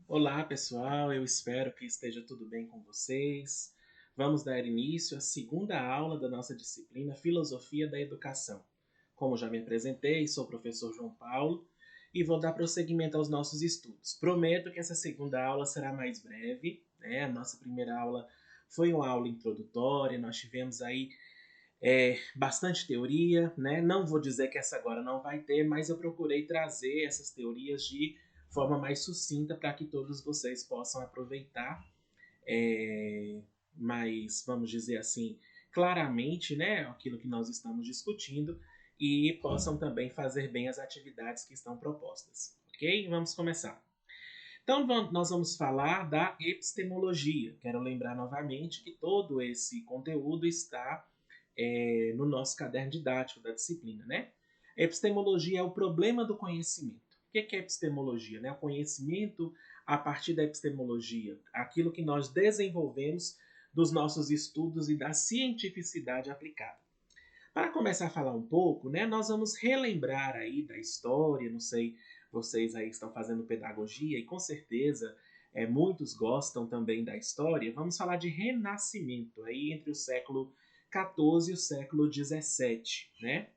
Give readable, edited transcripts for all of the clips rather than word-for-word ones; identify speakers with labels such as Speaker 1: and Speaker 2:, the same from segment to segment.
Speaker 1: Olá, pessoal, eu espero que esteja tudo bem com vocês. Vamos dar início à segunda aula da nossa disciplina Filosofia da Educação. Como já me apresentei, sou o professor João Paulo e vou dar prosseguimento aos nossos estudos. Prometo que essa segunda aula será mais breve, né? A nossa primeira aula foi uma aula introdutória, nós tivemos aí bastante teoria, né? Não vou dizer que essa agora não vai ter, mas eu procurei trazer essas teorias de forma mais sucinta para que todos vocês possam aproveitar mais, vamos dizer assim, claramente, né, aquilo que nós estamos discutindo e possam também fazer bem as atividades que estão propostas. Ok? Vamos começar. Então, nós vamos falar da epistemologia. Quero lembrar novamente que todo esse conteúdo está no nosso caderno didático da disciplina, né? Epistemologia é o problema do conhecimento. O que é epistemologia? Né? O conhecimento a partir da epistemologia, aquilo que nós desenvolvemos dos nossos estudos e da cientificidade aplicada. Para começar a falar um pouco, né, nós vamos relembrar aí da história, não sei, vocês aí estão fazendo pedagogia e com certeza muitos gostam também da história. Vamos falar de renascimento aí entre o século XIV e o século XVII, né?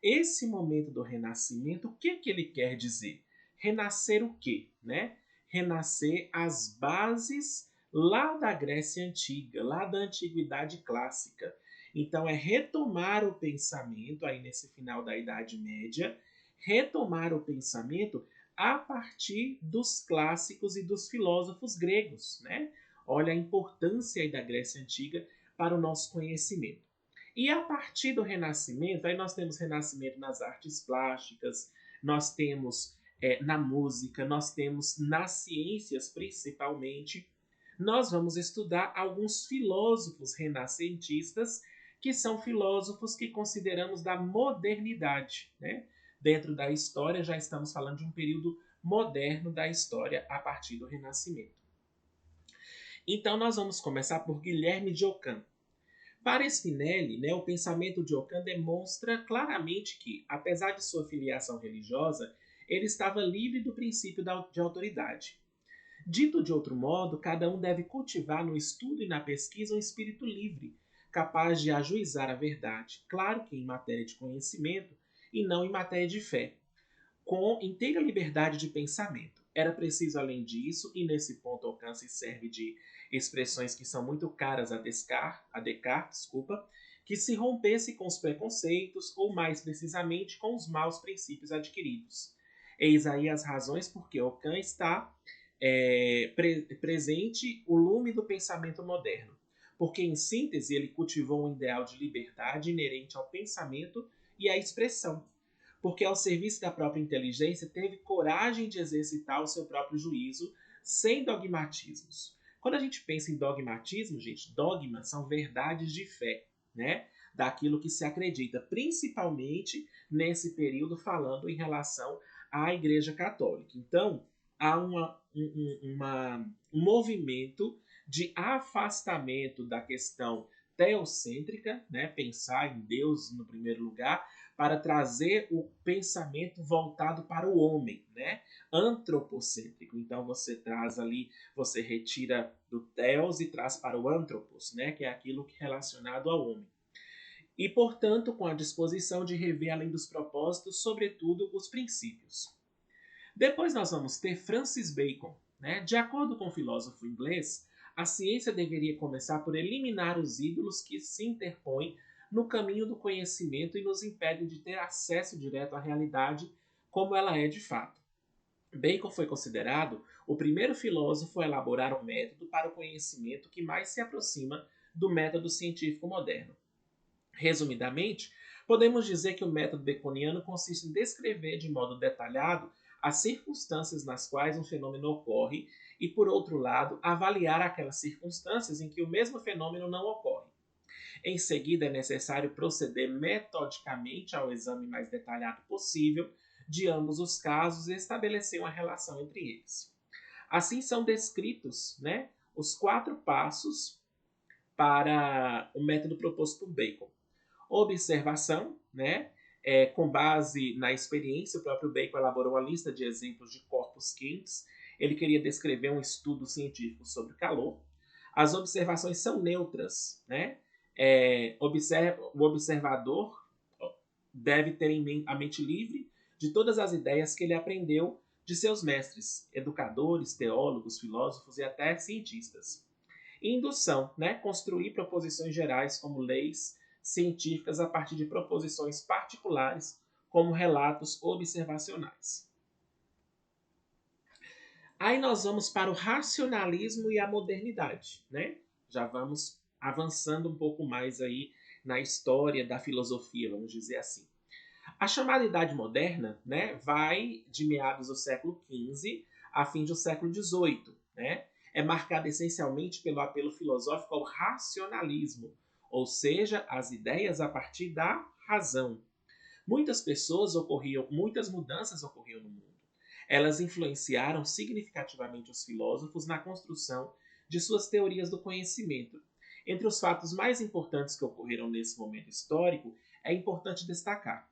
Speaker 1: Esse momento do renascimento, o que ele quer dizer? Renascer o quê, né? Renascer as bases lá da Grécia Antiga, lá da Antiguidade Clássica. Então, é retomar o pensamento, aí nesse final da Idade Média, retomar o pensamento a partir dos clássicos e dos filósofos gregos, né? Olha a importância aí da Grécia Antiga para o nosso conhecimento. E a partir do Renascimento, aí nós temos Renascimento nas artes plásticas, nós temos na música, nós temos nas ciências principalmente. Nós vamos estudar alguns filósofos renascentistas que são filósofos que consideramos da modernidade, né? Dentro da história, já estamos falando de um período moderno da história a partir do Renascimento. Então, nós vamos começar por Guilherme de Ockham. Para Spinelli, né, o pensamento de Ockham demonstra claramente que, apesar de sua filiação religiosa, ele estava livre do princípio de autoridade. Dito de outro modo, cada um deve cultivar no estudo e na pesquisa um espírito livre, capaz de ajuizar a verdade, claro que em matéria de conhecimento e não em matéria de fé, com inteira liberdade de pensamento. Era preciso, além disso, e nesse ponto Ockham se serve de expressões que são muito caras a Descartes, que se rompesse com os preconceitos, ou mais precisamente com os maus princípios adquiridos. Eis aí as razões por que Ockham está presente o lume do pensamento moderno, porque, em síntese, ele cultivou um ideal de liberdade inerente ao pensamento e à expressão, porque, ao serviço da própria inteligência, teve coragem de exercitar o seu próprio juízo sem dogmatismos. Quando a gente pensa em dogmatismo, gente, dogmas são verdades de fé, né? Daquilo que se acredita, principalmente nesse período falando em relação à Igreja Católica. Então, há um movimento de afastamento da questão teocêntrica, né? Pensar em Deus no primeiro lugar, para trazer o pensamento voltado para o homem, né? Antropocêntrico. Então você traz ali, você retira do theos e traz para o anthropos, né? Que é aquilo que é relacionado ao homem. E, portanto, com a disposição de rever além dos propósitos, sobretudo os princípios. Depois nós vamos ter Francis Bacon. Né? De acordo com o filósofo inglês, a ciência deveria começar por eliminar os ídolos que se interpõem no caminho do conhecimento e nos impedem de ter acesso direto à realidade como ela é de fato. Bacon foi considerado o primeiro filósofo a elaborar um método para o conhecimento que mais se aproxima do método científico moderno. Resumidamente, podemos dizer que o método baconiano consiste em descrever de modo detalhado as circunstâncias nas quais um fenômeno ocorre e, por outro lado, avaliar aquelas circunstâncias em que o mesmo fenômeno não ocorre. Em seguida, é necessário proceder metodicamente ao exame mais detalhado possível de ambos os casos e estabelecer uma relação entre eles. Assim são descritos, né, os 4 passos para o método proposto por Bacon. Observação, né? Com base na experiência, o próprio Bacon elaborou uma lista de exemplos de corpos quentes Ele queria descrever um estudo científico sobre calor. As observações são neutras, né? O observador deve ter a mente livre de todas as ideias que ele aprendeu de seus mestres, educadores, teólogos, filósofos e até cientistas. E indução, né? Construir proposições gerais como leis científicas a partir de proposições particulares, como relatos observacionais. Aí nós vamos para o racionalismo e a modernidade, né? Já vamos avançando um pouco mais aí na história da filosofia, vamos dizer assim. A chamada Idade Moderna, né, vai de meados do século XV a fim do século XVIII, né? É marcada essencialmente pelo apelo filosófico ao racionalismo, ou seja, as ideias a partir da razão. Muitas mudanças ocorriam no mundo. Elas influenciaram significativamente os filósofos na construção de suas teorias do conhecimento. Entre os fatos mais importantes que ocorreram nesse momento histórico, é importante destacar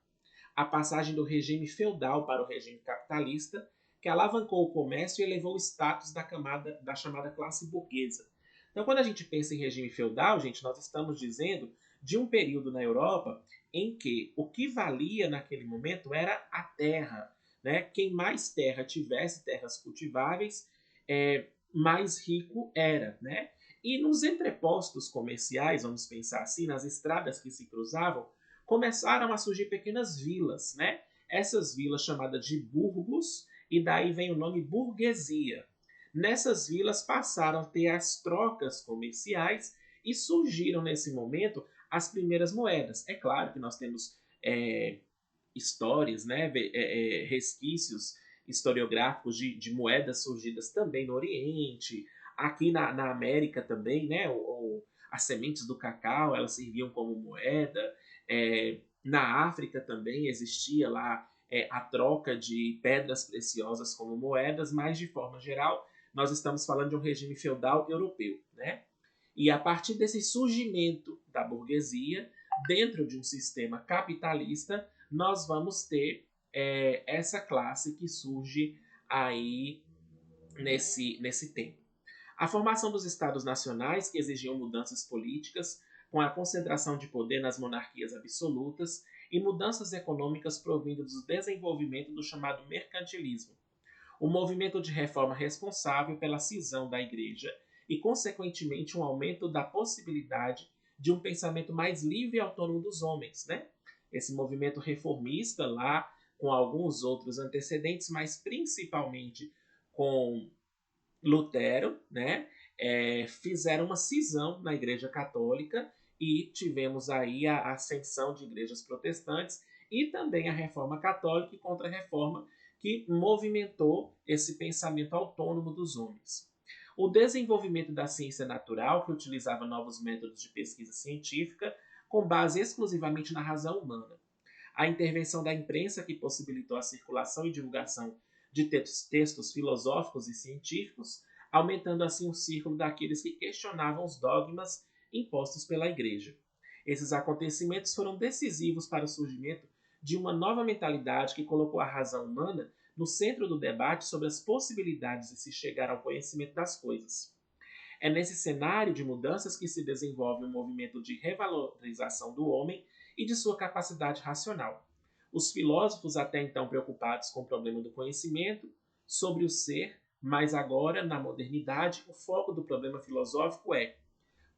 Speaker 1: a passagem do regime feudal para o regime capitalista, que alavancou o comércio e elevou o status da chamada classe burguesa. Então, quando a gente pensa em regime feudal, gente, nós estamos dizendo de um período na Europa em que o que valia naquele momento era a terra. Né? Quem mais terra tivesse, terras cultiváveis, mais rico era. Né? E nos entrepostos comerciais, vamos pensar assim, nas estradas que se cruzavam, começaram a surgir pequenas vilas, né? Essas vilas chamadas de burgos, e daí vem o nome burguesia. Nessas vilas passaram a ter as trocas comerciais e surgiram nesse momento as primeiras moedas. É claro que nós temos histórias, né, resquícios historiográficos de moedas surgidas também no Oriente, aqui na América também, né, as sementes do cacau, elas serviam como moeda. Na África também existia lá a troca de pedras preciosas como moedas, mas de forma geral nós estamos falando de um regime feudal europeu, né? E a partir desse surgimento da burguesia, dentro de um sistema capitalista, nós vamos ter essa classe que surge aí nesse tempo. A formação dos estados nacionais, que exigiam mudanças políticas, com a concentração de poder nas monarquias absolutas, e mudanças econômicas provindas do desenvolvimento do chamado mercantilismo. O movimento de reforma responsável pela cisão da Igreja e, consequentemente, um aumento da possibilidade de um pensamento mais livre e autônomo dos homens. Né? Esse movimento reformista, lá com alguns outros antecedentes, mas principalmente com Lutero, né, fizeram uma cisão na Igreja Católica e tivemos aí a ascensão de igrejas protestantes e também a Reforma Católica e Contra-Reforma, que movimentou esse pensamento autônomo dos homens. O desenvolvimento da ciência natural, que utilizava novos métodos de pesquisa científica com base exclusivamente na razão humana. A intervenção da imprensa, que possibilitou a circulação e divulgação de textos filosóficos e científicos, aumentando assim o círculo daqueles que questionavam os dogmas impostos pela Igreja. Esses acontecimentos foram decisivos para o surgimento de uma nova mentalidade que colocou a razão humana no centro do debate sobre as possibilidades de se chegar ao conhecimento das coisas. É nesse cenário de mudanças que se desenvolve um movimento de revalorização do homem e de sua capacidade racional. Os filósofos, até então preocupados com o problema do conhecimento sobre o ser, mas agora, na modernidade, o foco do problema filosófico é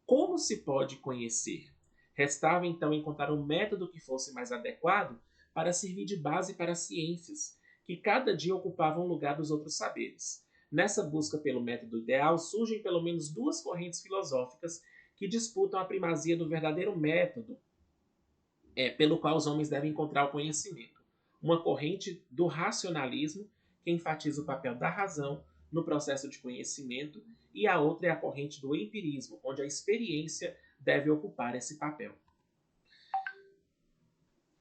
Speaker 1: como se pode conhecer. Restava então encontrar um método que fosse mais adequado para servir de base para as ciências, que cada dia ocupavam o lugar dos outros saberes. Nessa busca pelo método ideal, surgem pelo menos duas correntes filosóficas que disputam a primazia do verdadeiro método pelo qual os homens devem encontrar o conhecimento. Uma corrente do racionalismo, que enfatiza o papel da razão no processo de conhecimento, e a outra é a corrente do empirismo, onde a experiência deve ocupar esse papel.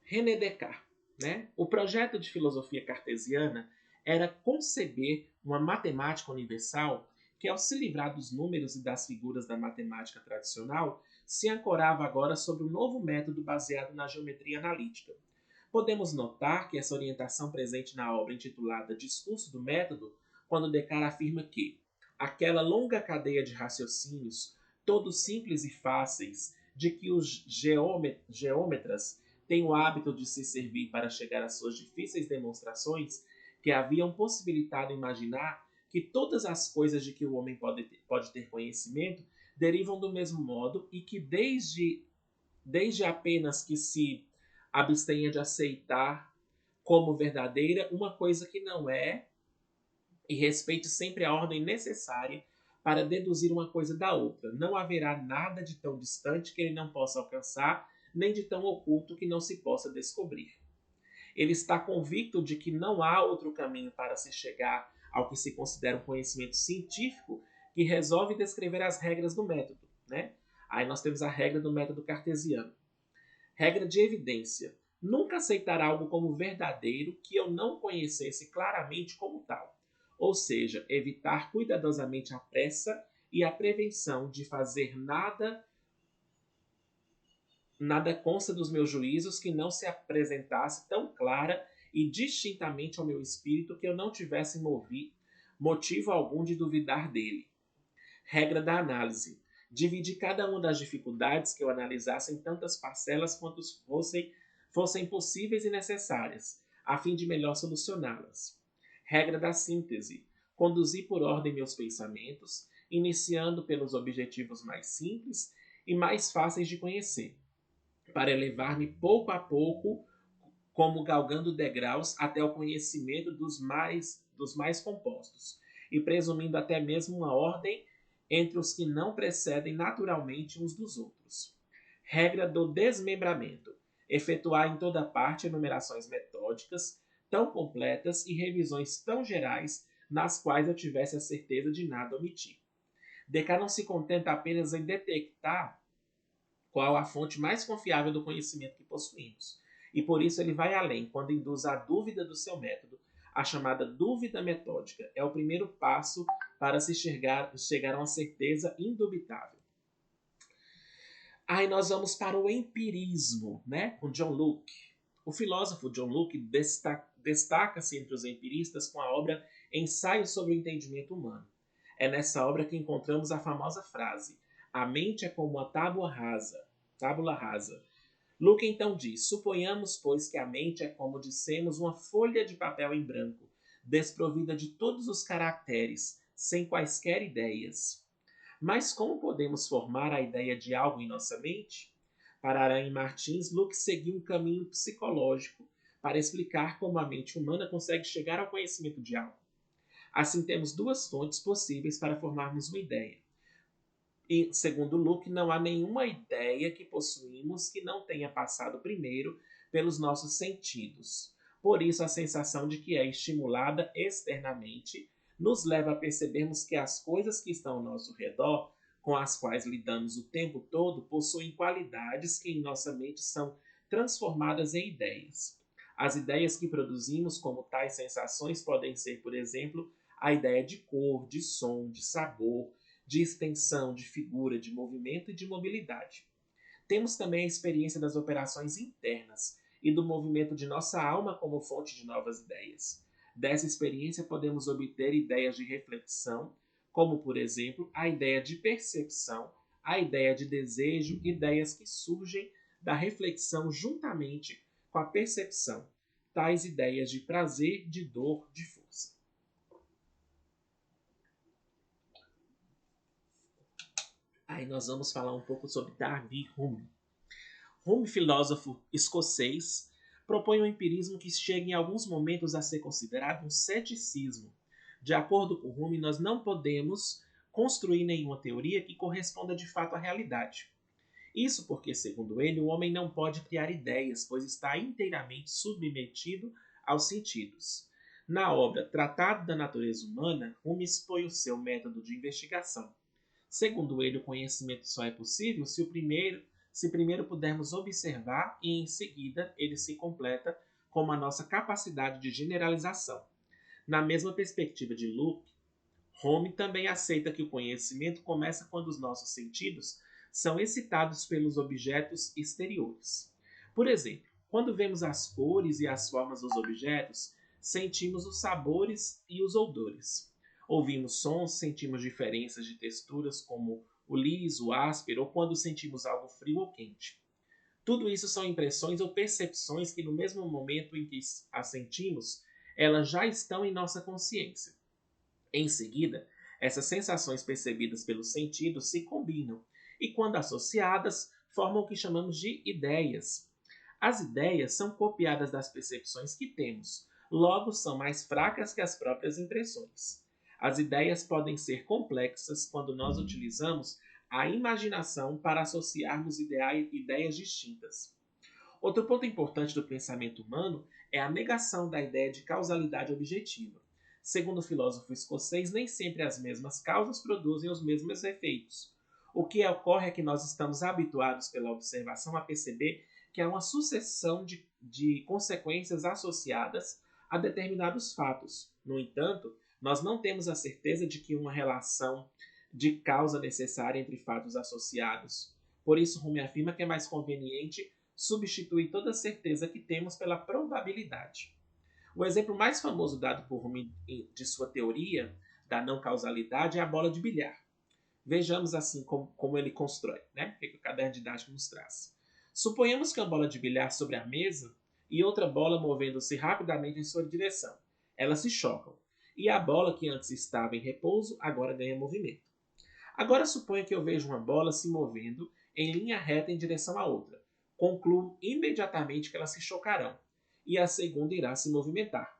Speaker 1: René Descartes. Né? O projeto de filosofia cartesiana era conceber uma matemática universal que, ao se livrar dos números e das figuras da matemática tradicional, se ancorava agora sobre um novo método baseado na geometria analítica. Podemos notar que essa orientação presente na obra intitulada Discurso do Método quando Descartes afirma que aquela longa cadeia de raciocínios, todos simples e fáceis, de que os geômetras têm o hábito de se servir para chegar às suas difíceis demonstrações, que haviam possibilitado imaginar que todas as coisas de que o homem pode ter conhecimento derivam do mesmo modo e que desde apenas que se abstenha de aceitar como verdadeira uma coisa que não é, e respeite sempre a ordem necessária para deduzir uma coisa da outra. Não haverá nada de tão distante que ele não possa alcançar, nem de tão oculto que não se possa descobrir. Ele está convicto de que não há outro caminho para se chegar ao que se considera um conhecimento científico que resolve descrever as regras do método, né? Aí nós temos a regra do método cartesiano. Regra de evidência. Nunca aceitar algo como verdadeiro que eu não conhecesse claramente como tal. Ou seja, evitar cuidadosamente a pressa e a prevenção de fazer nada consta dos meus juízos que não se apresentasse tão clara e distintamente ao meu espírito que eu não tivesse motivo algum de duvidar dele. Regra da análise. Dividir cada uma das dificuldades que eu analisasse em tantas parcelas quantas fossem possíveis e necessárias, a fim de melhor solucioná-las. Regra da síntese. Conduzir por ordem meus pensamentos, iniciando pelos objetivos mais simples e mais fáceis de conhecer, para elevar-me pouco a pouco, como galgando degraus até o conhecimento dos mais compostos, e presumindo até mesmo uma ordem entre os que não precedem naturalmente uns dos outros. Regra do desmembramento. Efetuar em toda parte enumerações metódicas tão completas e revisões tão gerais nas quais eu tivesse a certeza de nada omitir. Descartes não se contenta apenas em detectar qual a fonte mais confiável do conhecimento que possuímos. E por isso ele vai além, quando induz a dúvida do seu método. A chamada dúvida metódica é o primeiro passo para se chegar a uma certeza indubitável. Aí nós vamos para o empirismo, né, com John Locke. O filósofo John Locke destaca-se entre os empiristas com a obra Ensaio sobre o Entendimento Humano. É nessa obra que encontramos a famosa frase: a mente é como uma tábula rasa. Locke então diz: suponhamos, pois, que a mente é como dissemos uma folha de papel em branco, desprovida de todos os caracteres, sem quaisquer ideias. Mas como podemos formar a ideia de algo em nossa mente? Para Aranha Martins, Locke seguiu um caminho psicológico para explicar como a mente humana consegue chegar ao conhecimento de algo. Assim, temos duas fontes possíveis para formarmos uma ideia. E, segundo Locke, não há nenhuma ideia que possuímos que não tenha passado primeiro pelos nossos sentidos. Por isso, a sensação de que é estimulada externamente nos leva a percebermos que as coisas que estão ao nosso redor, com as quais lidamos o tempo todo, possuem qualidades que em nossa mente são transformadas em ideias. As ideias que produzimos como tais sensações podem ser, por exemplo, a ideia de cor, de som, de sabor, de extensão, de figura, de movimento e de mobilidade. Temos também a experiência das operações internas e do movimento de nossa alma como fonte de novas ideias. Dessa experiência podemos obter ideias de reflexão, como, por exemplo, a ideia de percepção, a ideia de desejo, ideias que surgem da reflexão juntamente com a percepção, tais ideias de prazer, de dor, de força. Aí nós vamos falar um pouco sobre David Hume. Hume, filósofo escocês, propõe um empirismo que chega em alguns momentos a ser considerado um ceticismo. De acordo com Hume, nós não podemos construir nenhuma teoria que corresponda de fato à realidade. Isso porque, segundo ele, o homem não pode criar ideias, pois está inteiramente submetido aos sentidos. Na obra Tratado da Natureza Humana, Hume expõe o seu método de investigação. Segundo ele, o conhecimento só é possível se primeiro pudermos observar e em seguida ele se completa como a nossa capacidade de generalização. Na mesma perspectiva de Locke, Hume também aceita que o conhecimento começa quando os nossos sentidos são excitados pelos objetos exteriores. Por exemplo, quando vemos as cores e as formas dos objetos, sentimos os sabores e os odores. Ouvimos sons, sentimos diferenças de texturas como o liso, o áspero, ou quando sentimos algo frio ou quente. Tudo isso são impressões ou percepções que, no mesmo momento em que as sentimos, elas já estão em nossa consciência. Em seguida, essas sensações percebidas pelos sentidos se combinam e, quando associadas, formam o que chamamos de ideias. As ideias são copiadas das percepções que temos, logo são mais fracas que as próprias impressões. As ideias podem ser complexas quando nós utilizamos a imaginação para associarmos ideias distintas. Outro ponto importante do pensamento humano é a negação da ideia de causalidade objetiva. Segundo o filósofo escocês, nem sempre as mesmas causas produzem os mesmos efeitos. O que ocorre é que nós estamos habituados pela observação a perceber que há uma sucessão de consequências associadas a determinados fatos. No entanto, nós não temos a certeza de que uma relação de causa necessária entre fatos associados. Por isso, Rumi afirma que é mais conveniente substituir toda a certeza que temos pela probabilidade. O exemplo mais famoso dado por Rumi de sua teoria da não causalidade é a bola de bilhar. Vejamos assim como ele constrói, né? O que o caderno didático nos traz. Suponhamos que uma bola de bilhar sobre a mesa e outra bola movendo-se rapidamente em sua direção. Elas se chocam, e a bola que antes estava em repouso agora ganha movimento. Agora suponha que eu vejo uma bola se movendo em linha reta em direção à outra. Concluo imediatamente que elas se chocarão, e a segunda irá se movimentar.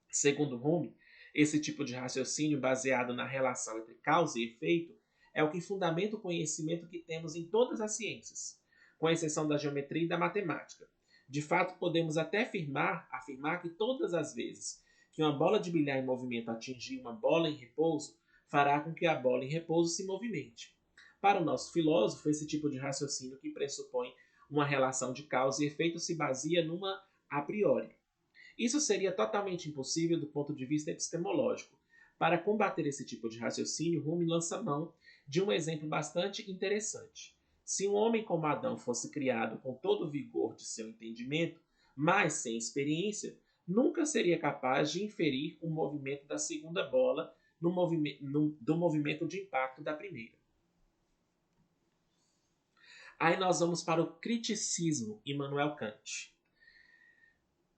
Speaker 1: Segundo Rumi, esse tipo de raciocínio baseado na relação entre causa e efeito é o que fundamenta o conhecimento que temos em todas as ciências, com exceção da geometria e da matemática. De fato, podemos até afirmar que todas as vezes que uma bola de bilhar em movimento atingir uma bola em repouso, fará com que a bola em repouso se movimente. Para o nosso filósofo, esse tipo de raciocínio que pressupõe uma relação de causa e efeito se baseia numa a priori. Isso seria totalmente impossível do ponto de vista epistemológico. Para combater esse tipo de raciocínio, Rumi lança mão de um exemplo bastante interessante. Se um homem como Adão fosse criado com todo o vigor de seu entendimento, mas sem experiência, nunca seria capaz de inferir o movimento da segunda bola do movimento de impacto da primeira. Aí nós vamos para o criticismo, Immanuel Kant.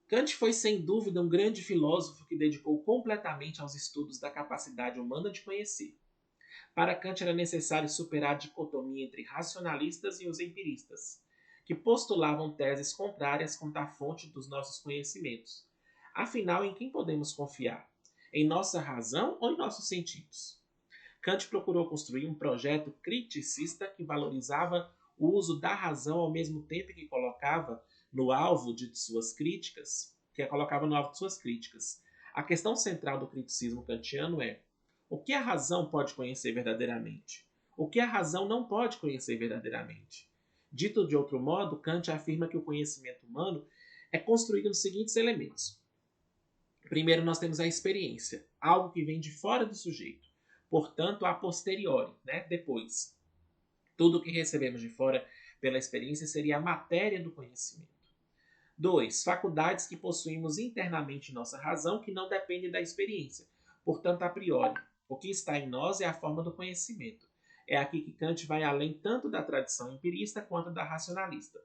Speaker 1: Kant foi sem dúvida um grande filósofo que dedicou completamente aos estudos da capacidade humana de conhecer. Para Kant era necessário superar a dicotomia entre racionalistas e os empiristas, que postulavam teses contrárias quanto à fonte dos nossos conhecimentos. Afinal, em quem podemos confiar? Em nossa razão ou em nossos sentidos? Kant procurou construir um projeto criticista que valorizava o uso da razão ao mesmo tempo que colocava no alvo de suas críticas, A questão central do criticismo kantiano é: o que a razão pode conhecer verdadeiramente? O que a razão não pode conhecer verdadeiramente? Dito de outro modo, Kant afirma que o conhecimento humano é construído nos seguintes elementos. Primeiro, nós temos a experiência, algo que vem de fora do sujeito, portanto, a posteriori, depois. Tudo o que recebemos de fora pela experiência seria a matéria do conhecimento. 2. Faculdades que possuímos internamente em nossa razão que não dependem da experiência, portanto, a priori. O que está em nós é a forma do conhecimento. É aqui que Kant vai além tanto da tradição empirista quanto da racionalista.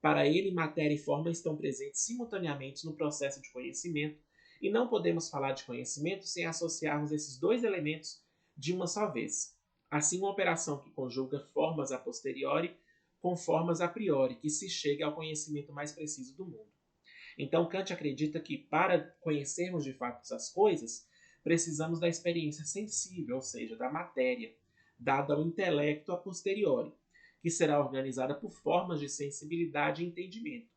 Speaker 1: Para ele, matéria e forma estão presentes simultaneamente no processo de conhecimento, e não podemos falar de conhecimento sem associarmos esses dois elementos de uma só vez. Assim, uma operação que conjuga formas a posteriori com formas a priori, que se chega ao conhecimento mais preciso do mundo. Então, Kant acredita que, para conhecermos de fato as coisas, precisamos da experiência sensível, ou seja, da matéria, dada ao intelecto a posteriori, que será organizada por formas de sensibilidade e entendimento,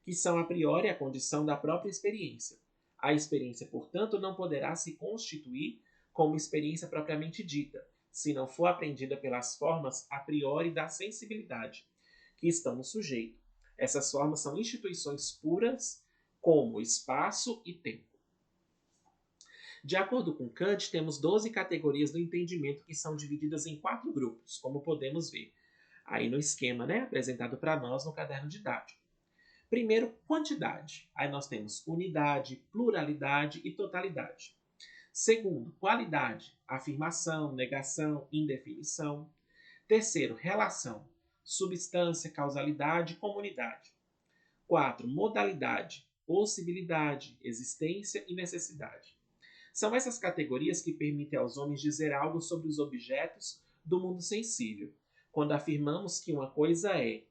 Speaker 1: que são a priori a condição da própria experiência. A experiência, portanto, não poderá se constituir como experiência propriamente dita, se não for aprendida pelas formas a priori da sensibilidade, que estão no sujeito. Essas formas são instituições puras, como espaço e tempo. De acordo com Kant, temos 12 categorias do entendimento que são divididas em 4 grupos, como podemos ver aí no esquema, apresentado para nós no caderno didático. Primeiro, quantidade. Aí nós temos unidade, pluralidade e totalidade. Segundo, qualidade, afirmação, negação, indefinição. Terceiro, relação, substância, causalidade, comunidade. 4. Modalidade, possibilidade, existência e necessidade. São essas categorias que permitem aos homens dizer algo sobre os objetos do mundo sensível. Quando afirmamos que uma coisa é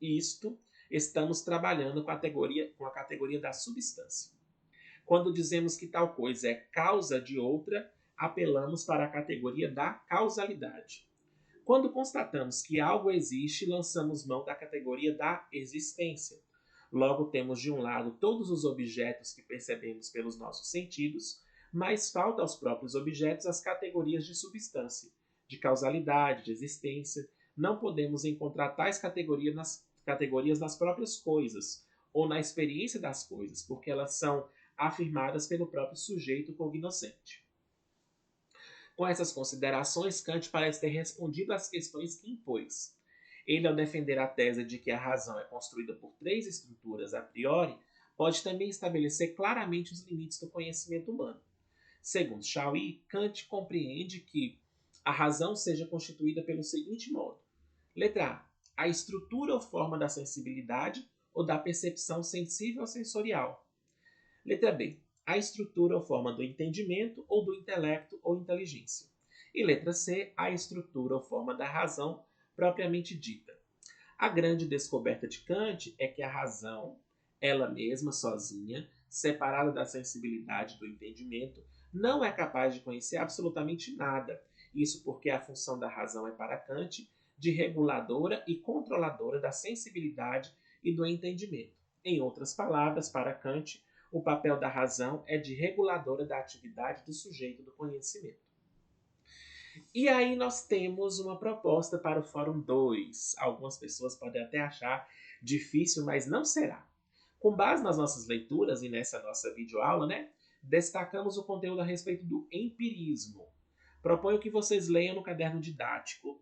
Speaker 1: isto, estamos trabalhando com a categoria da substância. Quando dizemos que tal coisa é causa de outra, apelamos para a categoria da causalidade. Quando constatamos que algo existe, lançamos mão da categoria da existência. Logo, temos de um lado todos os objetos que percebemos pelos nossos sentidos, mas falta aos próprios objetos as categorias de substância, de causalidade, de existência. Não podemos encontrar tais categorias nas próprias coisas, ou na experiência das coisas, porque elas são afirmadas pelo próprio sujeito cognoscente. Com essas considerações, Kant parece ter respondido às questões que impôs. Ele, ao defender a tese de que a razão é construída por três estruturas a priori, pode também estabelecer claramente os limites do conhecimento humano. Segundo Chauí, Kant compreende que a razão seja constituída pelo seguinte modo. Letra A. A estrutura ou forma da sensibilidade ou da percepção sensível ou sensorial. Letra B. A estrutura ou forma do entendimento ou do intelecto ou inteligência. E letra C. A estrutura ou forma da razão propriamente dita. A grande descoberta de Kant é que a razão, ela mesma, sozinha, separada da sensibilidade e do entendimento, não é capaz de conhecer absolutamente nada. Isso porque a função da razão é para Kant de reguladora e controladora da sensibilidade e do entendimento. Em outras palavras, para Kant, o papel da razão é de reguladora da atividade do sujeito do conhecimento. E aí nós temos uma proposta para o Fórum 2. Algumas pessoas podem até achar difícil, mas não será. Com base nas nossas leituras e nessa nossa videoaula, destacamos o conteúdo a respeito do empirismo. Proponho que vocês leiam no caderno didático,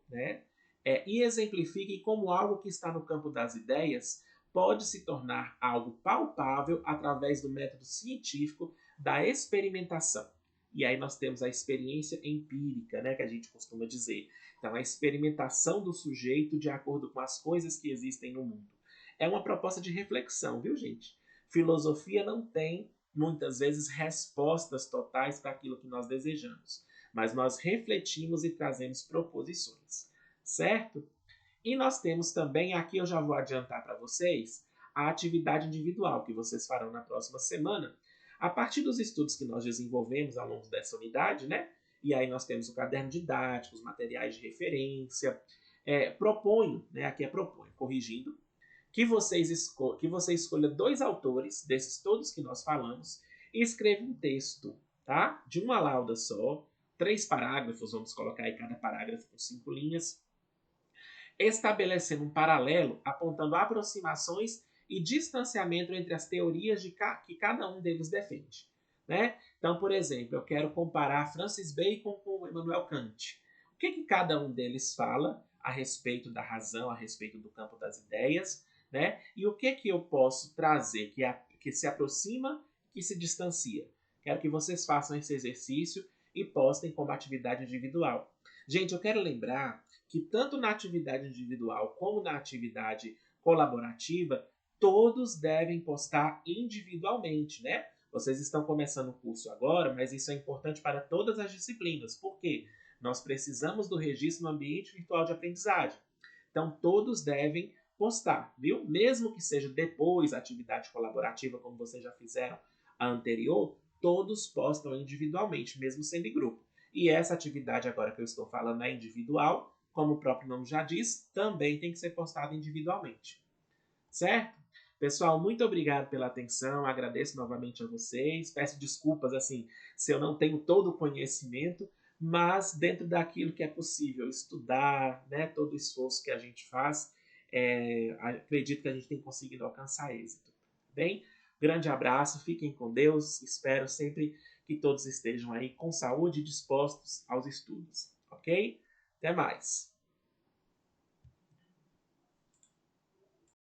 Speaker 1: e exemplifiquem como algo que está no campo das ideias pode se tornar algo palpável através do método científico da experimentação. E aí nós temos a experiência empírica, que a gente costuma dizer. Então, a experimentação do sujeito de acordo com as coisas que existem no mundo. É uma proposta de reflexão, viu, gente? Filosofia não tem, muitas vezes, respostas totais para aquilo que nós desejamos. Mas nós refletimos e trazemos proposições, certo? E nós temos também, aqui eu já vou adiantar para vocês, a atividade individual que vocês farão na próxima semana, a partir dos estudos que nós desenvolvemos ao longo dessa unidade, E aí nós temos o caderno didático, os materiais de referência. Proponho, aqui é proponho, corrigindo, que você escolha 2 autores, desses todos que nós falamos, e escreva um texto, tá? De uma lauda só, 3 parágrafos, vamos colocar aí cada parágrafo com 5 linhas, estabelecendo um paralelo, apontando aproximações e distanciamento entre as teorias que cada um deles defende. Então, por exemplo, eu quero comparar Francis Bacon com Immanuel Kant. O que cada um deles fala a respeito da razão, a respeito do campo das ideias, e o que eu posso trazer que se aproxima, que se distancia. Quero que vocês façam esse exercício e postem como atividade individual. Gente, eu quero lembrar que tanto na atividade individual como na atividade colaborativa, todos devem postar individualmente, Vocês estão começando o curso agora, mas isso é importante para todas as disciplinas. Por quê? Nós precisamos do registro no ambiente virtual de aprendizagem. Então, todos devem postar, viu? Mesmo que seja depois a atividade colaborativa, como vocês já fizeram a anterior, todos postam individualmente, mesmo sendo em grupo. E essa atividade agora que eu estou falando é individual, como o próprio nome já diz, também tem que ser postada individualmente. Certo? Pessoal, muito obrigado pela atenção, agradeço novamente a vocês, peço desculpas se eu não tenho todo o conhecimento, mas dentro daquilo que é possível estudar, todo o esforço que a gente faz, acredito que a gente tem conseguido alcançar êxito. Bem, grande abraço, fiquem com Deus, espero sempre que todos estejam aí com saúde e dispostos aos estudos, ok? Até mais!